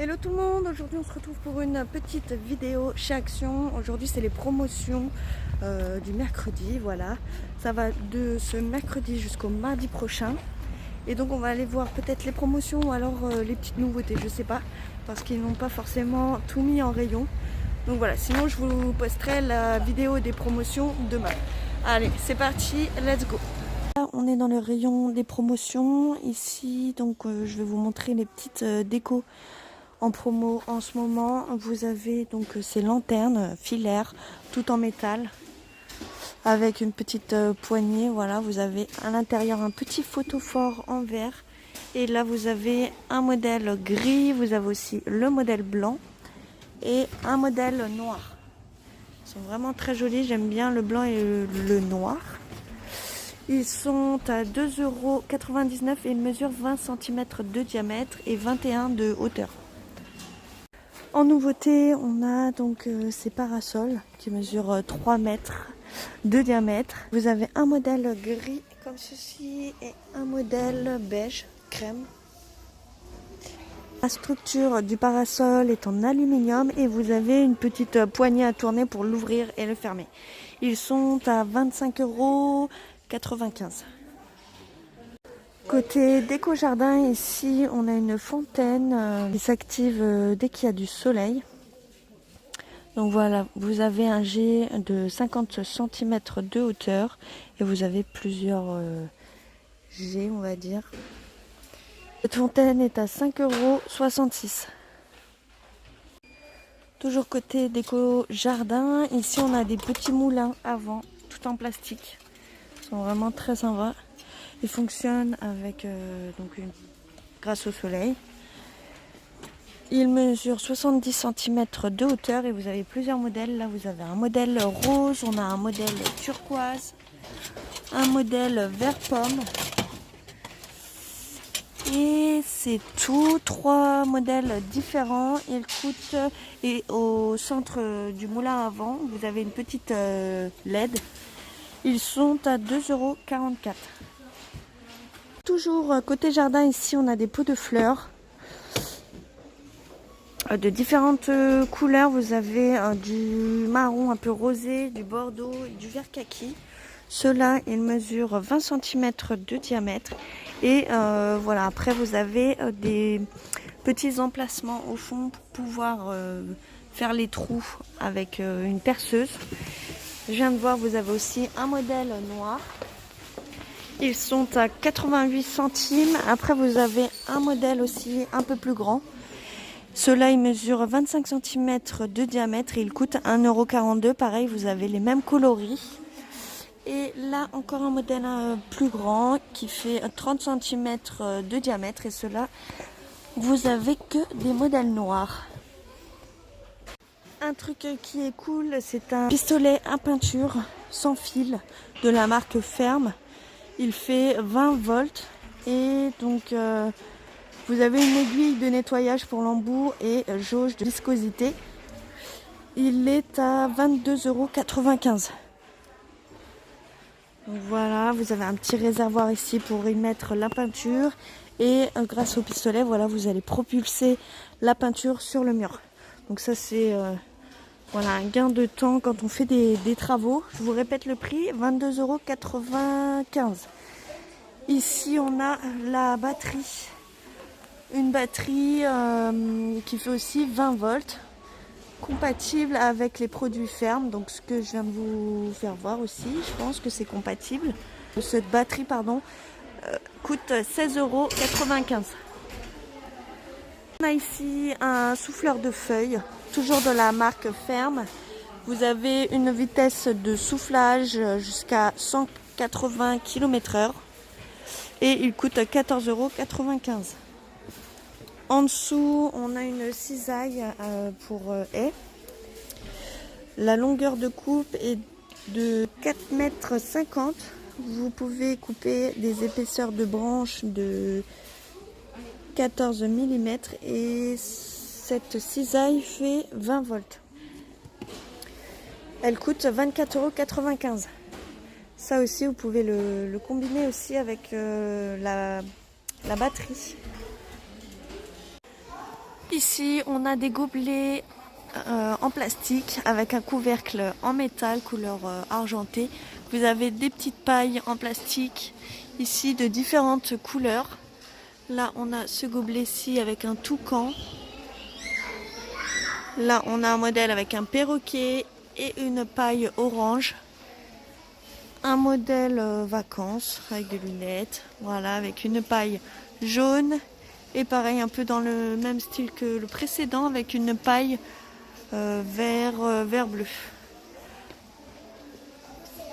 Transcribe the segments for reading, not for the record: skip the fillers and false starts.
Hello tout le monde, aujourd'hui on se retrouve pour une petite vidéo chez Action. Aujourd'hui c'est les promotions du mercredi, voilà. Ça va de ce mercredi jusqu'au mardi prochain. Et donc on va aller voir peut-être les promotions ou alors les petites nouveautés, je sais pas. Parce qu'ils n'ont pas forcément tout mis en rayon. Donc voilà, sinon je vous posterai la vidéo des promotions demain. Allez, c'est parti, let's go. Là, on est dans le rayon des promotions ici, donc je vais vous montrer les petites décos en promo en ce moment. Vous avez donc ces lanternes filaires tout en métal avec une petite poignée. Voilà, vous avez à l'intérieur un petit photophore en verre et là vous avez un modèle gris, vous avez aussi le modèle blanc et un modèle noir. Ils sont vraiment très jolis, j'aime bien le blanc et le noir. Ils sont à 2,99 € et ils mesurent 20 cm de diamètre et 21 de hauteur. En nouveauté, on a donc ces parasols qui mesurent 3 mètres de diamètre. Vous avez un modèle gris comme ceci et un modèle beige crème. La structure du parasol est en aluminium et vous avez une petite poignée à tourner pour l'ouvrir et le fermer. Ils sont à 25,95 €. Côté déco jardin, ici on a une fontaine qui s'active dès qu'il y a du soleil. Donc voilà, vous avez un jet de 50 cm de hauteur et vous avez plusieurs jets, on va dire. Cette fontaine est à 5,66 €. Toujours côté déco jardin, ici on a des petits moulins à vent, tout en plastique. Ils sont vraiment très sympas. Ils fonctionnent avec grâce au soleil. Ils mesurent 70 cm de hauteur et vous avez plusieurs modèles. Là vous avez un modèle rose, on a un modèle turquoise, un modèle vert pomme. Et c'est tout, 3 modèles différents. Ils coûtent, et au centre du moulin à vent, vous avez une petite LED. Ils sont à 2,44 €. Toujours côté jardin, ici on a des pots de fleurs de différentes couleurs. Vous avez du marron un peu rosé, du bordeaux et du vert kaki. Ceux-là, ils mesurent 20 cm de diamètre. Et voilà, après vous avez des petits emplacements au fond pour pouvoir faire les trous avec une perceuse. Je viens de voir, vous avez aussi un modèle noir. Ils sont à 88 centimes. Après, vous avez un modèle aussi un peu plus grand. Ceux-là, ils mesurent 25 cm de diamètre et ils coûtent 1,42 €. Pareil, vous avez les mêmes coloris. Et là, encore un modèle plus grand qui fait 30 cm de diamètre. Et ceux-là, vous avez que des modèles noirs. Un truc qui est cool, c'est un pistolet à peinture sans fil de la marque Ferme. Il fait 20 volts et donc vous avez une aiguille de nettoyage pour l'embout et jauge de viscosité. Il est à 22,95 €. Donc voilà, vous avez un petit réservoir ici pour y mettre la peinture et grâce au pistolet, voilà, vous allez propulser la peinture sur le mur. Donc ça c'est voilà, un gain de temps quand on fait des travaux. Je vous répète le prix, 22,95 €. Ici, on a la batterie. Une batterie qui fait aussi 20 volts. Compatible avec les produits Ferme. Donc ce que je viens de vous faire voir aussi, je pense que c'est compatible. Cette batterie, pardon, coûte 16,95 €. On a ici un souffleur de feuilles, toujours de la marque Ferme. Vous avez une vitesse de soufflage jusqu'à 180 km/h et il coûte 14,95 €. En dessous, on a une cisaille pour haies. La longueur de coupe est de 4,50 m. Vous pouvez couper des épaisseurs de branches de 14 mm et cette cisaille fait 20 volts. Elle coûte 24,95 €. Ça aussi, vous pouvez le combiner aussi avec la batterie. Ici, on a des gobelets en plastique avec un couvercle en métal couleur argentée. Vous avez des petites pailles en plastique ici de différentes couleurs. Là, on a ce gobelet-ci avec un toucan. Là, on a un modèle avec un perroquet et une paille orange. Un modèle vacances avec des lunettes. Voilà, avec une paille jaune. Et pareil, un peu dans le même style que le précédent avec une paille vert bleu.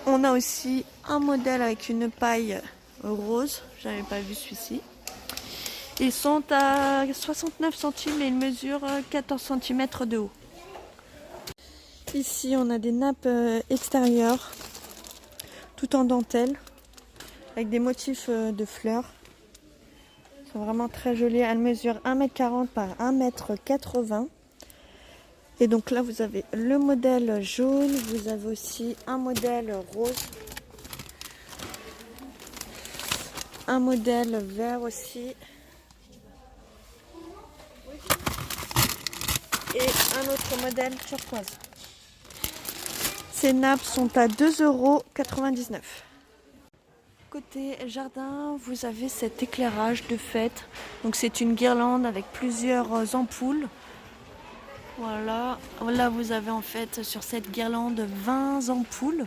On a aussi un modèle avec une paille rose. J'avais pas vu celui-ci. Ils sont à 69 centimes et ils mesurent 14 cm de haut. Ici, on a des nappes extérieures, tout en dentelle, avec des motifs de fleurs. Elles sont vraiment très jolies. Elles mesurent 1,40 m par 1,80 m. Et donc là, vous avez le modèle jaune, vous avez aussi un modèle rose, un modèle vert aussi, et un autre modèle turquoise. Ces nappes sont à 2,99 €. Côté jardin, vous avez cet éclairage de fête. Donc c'est une guirlande avec plusieurs ampoules. Voilà, là vous avez en fait sur cette guirlande 20 ampoules.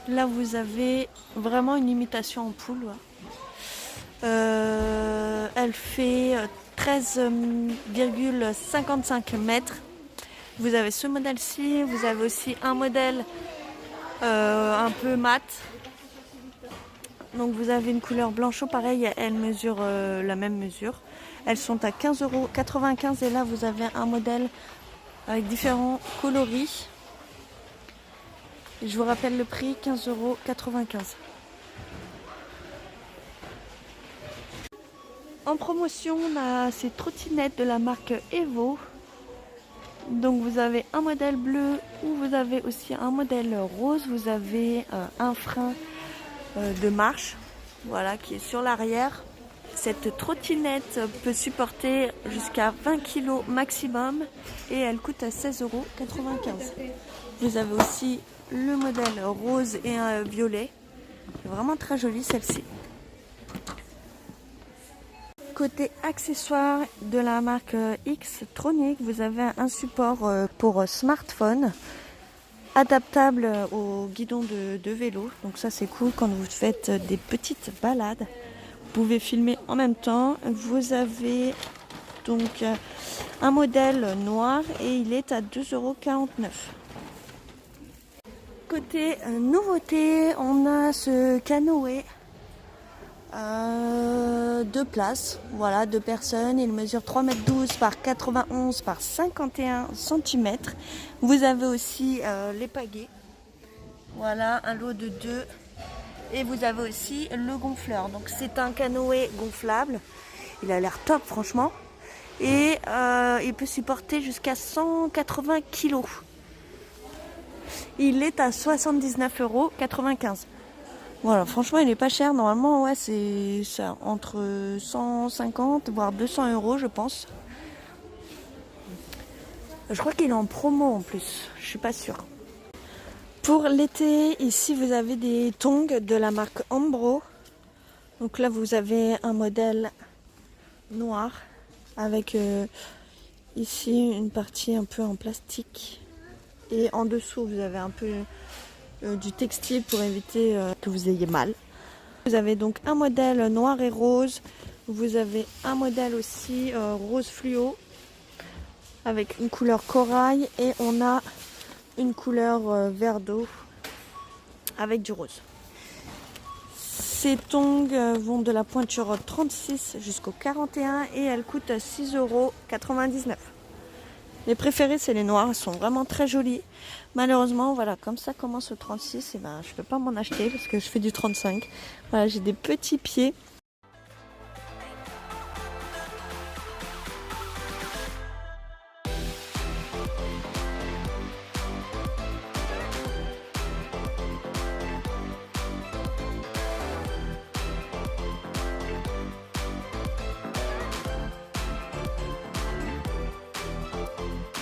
Là vous avez vraiment une imitation ampoule. Elle fait 13,55 mètres. Vous avez ce modèle-ci, vous avez aussi un modèle un peu mat. Donc vous avez une couleur blanchot, pareil, elles mesurent la même mesure. Elles sont à 15,95 € et là vous avez un modèle avec différents coloris. Et je vous rappelle le prix, 15,95 €. En promotion, on a ces trottinettes de la marque Evo. Donc vous avez un modèle bleu ou vous avez aussi un modèle rose. Vous avez un frein de marche, voilà, qui est sur l'arrière. Cette trottinette peut supporter jusqu'à 20 kg maximum et elle coûte à 16,95 €. Vous avez aussi le modèle rose et un violet. C'est vraiment très jolie celle-ci. Côté accessoires de la marque X-Tronic, vous avez un support pour smartphone adaptable au guidon de vélo. Donc ça c'est cool quand vous faites des petites balades. Vous pouvez filmer en même temps. Vous avez donc un modèle noir et il est à 2,49 €. Côté nouveauté, on a ce canoë. 2 places, voilà, 2 personnes. Il mesure 3,12 m par 91 par 51 cm. Vous avez aussi les pagaies, voilà, un lot de 2. Et vous avez aussi le gonfleur. Donc c'est un canoë gonflable. Il a l'air top franchement. Et il peut supporter jusqu'à 180 kg. Il est à 79,95 €. Voilà, franchement, il est pas cher. Normalement, ouais, c'est ça, entre 150 voire 200 € je pense. Je crois qu'il est en promo en plus. Je suis pas sûre. Pour l'été, ici, vous avez des tongs de la marque Umbro. Donc là, vous avez un modèle noir avec ici une partie un peu en plastique. Et en dessous, vous avez un peu du textile pour éviter que vous ayez mal. Vous avez donc un modèle noir et rose. Vous avez un modèle aussi rose fluo avec une couleur corail et on a une couleur vert d'eau avec du rose. Ces tongs vont de la pointure 36 jusqu'au 41 et elles coûtent 6,99 €. Les préférés, c'est les noirs, ils sont vraiment très jolis. Malheureusement, voilà, comme ça commence le 36, et ben, je ne peux pas m'en acheter parce que je fais du 35. Voilà, j'ai des petits pieds